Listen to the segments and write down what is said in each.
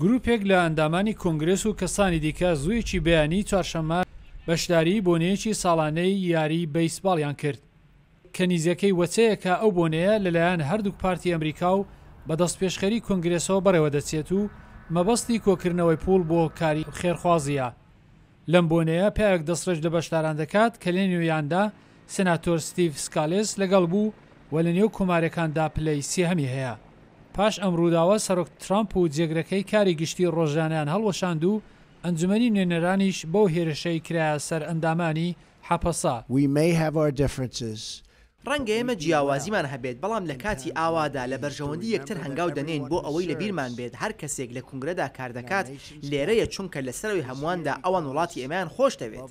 گروپێک لە ئەندامانی کۆنگرێس و کەسانی دیکە زوویەکی بەیانی چوارشەممە بەشداری بۆنەیەکی ساڵانەی یاری بەیسباڵیان کرد کە نیزەکەی وەچەیەکە ئەو بۆنەیە لەلایەن هەردوو پارتی ئەمریکا و بەدەست پێشخەری کۆنگرێسەوە بەڕێوە دەچێت و مەبەستی کۆکردنەوەی پوڵ بۆ کاری خێرخوازیە. لەم بۆنەیە پیاوێک دەستڕێژ لە بەشداران دەکات کە لە نوێیاندا سناتۆر ستیڤ سکالێس لەگەڵ بوو و لە نێو کۆمارەکاندا پلەی سێهەمی هەیە. پاش ئەم ڕووداوە سەرۆک ترامپ و جێگرەکەی کاری گشتی ڕۆژانیان هەڵوەشاند و ئەنجومەنی نوێنەرانیش بەو هێرشەی کرایە سەر ئەندامانی حەپەسا. ڕەنگە ئێمە جیاوازیمان هەبێت بەڵام لە کاتی ئاوادا لە بەرژەوەندی یەکتر هەنگاو دەنێن بۆ ئەوەی لە بیرمان بێت هەر کەسێک لە کنگرەدا کار دەکات لێرەیە چونکە لەسەرەوەی هەموواندا ئەوان وڵاتی ئێمەیان خۆش دەوێت.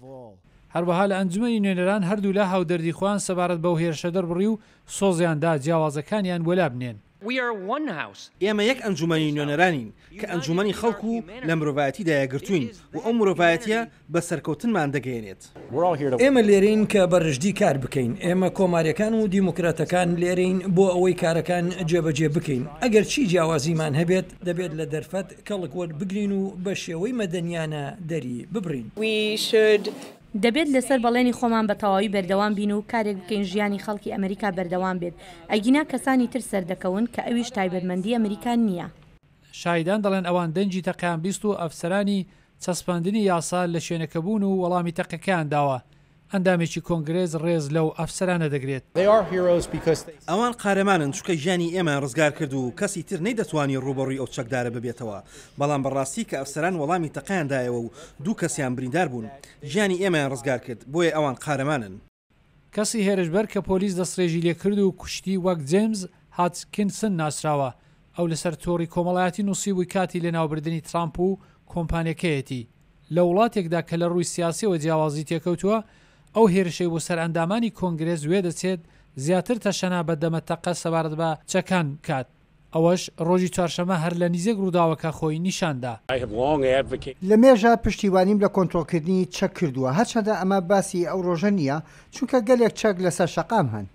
هەروەها لە ئەنجومەنی نوێنەران هەردوو لە هاودەردی خۆیان سەبارەت بەو هێرشە دەربڕی و سۆزیاندا جیاوازەکانیان وەلا بنێن. ئێمە یەک ئەنجومەنی نوێنەرانین کە ئەنجومەنی خەڵکو و لە مرۆڤایەتی دایەگرتوین و ئەو مرۆڤایەتیە بە سەرکەوتنمان دەگەێنێت. ئێمە لێرەین کە بەڕژدی کار بکەین. ئێمە کۆماریەکان و دیموکراتەکان لێرەین بۆ ئەوەی کارەکان جێبەجێ بکەین. ئەگەر چی جیاوازیمان هەبێت دەبێت لە دەرفەت کەڵک وەربگرین و بە شێوەی مەدەنیانە دەری ببڕین. دەبێت لەسەر بەڵێنی خۆمان بە تەواوی بەردەوام بین و کارێک بکەین ژیانی خەڵکی ئەمریکا بەردەوام بێت ئەگینا کەسانی تر سەردەکەون کە ئەویش تایبەتمەندی ئەمریکان نییە. شایدان دەڵێن ئەوان دەنجی تەقیان بیست و ئەفسەرانی چەسپاندنی یاسا لە شوێنەکەبوون و وەڵامی تەقەکەیان داوە. ئەندامێکی کۆنگرێز ڕێز لەو ئەفسەرانە دەگرێت. ئەوان قارەمانن چونکە ژیانی ئێمە ڕزگار کرد و کەسی تر نەیدەتوانی ڕوبەڕووی ئەو چەکدارە ببێتەوە. بەڵام بەڕاستی کە ئەفسەران وەڵامی تەقەیاندایەوە و دوو کەسیان بریندار بوون ژیانی ئێمەیان ڕزگار کرد بۆیە ئەوان قارەمانن. کەسی هێرشبەر کە پۆلیس دەستڕێژی لێکرد و کوشتی وەک جێمز هاتکینسن ناسراوە. ئەو لەسەر تۆڕی کۆمەڵایەتی نووسی بووی کاتی لە ناوبردننی ترامپ و کۆمپانیەکەیەتی لە وڵاتێکدا کە لە ڕووی سیاسیەوە جیاوازی تێکەوتووە. ئەو هێرشەی بۆ سەر ئەندامانی کۆنگرێس وێ دەچێت زیاتر تەشەنا بە دەمەتەقە سەبارەت بە چەکان کات. ئەوەش ڕۆژی چوارشەمە هەر لە نزیک ڕووداوەکە خۆی نیشاندا. لە مێژە پشتیوانیم لە کۆنتڕۆلکردنی چەک کردووە هەرچەندە ئەمە باسی ئەو ڕۆژە نییە چونکە گەلێک چەک لەسەر شەقام هەن.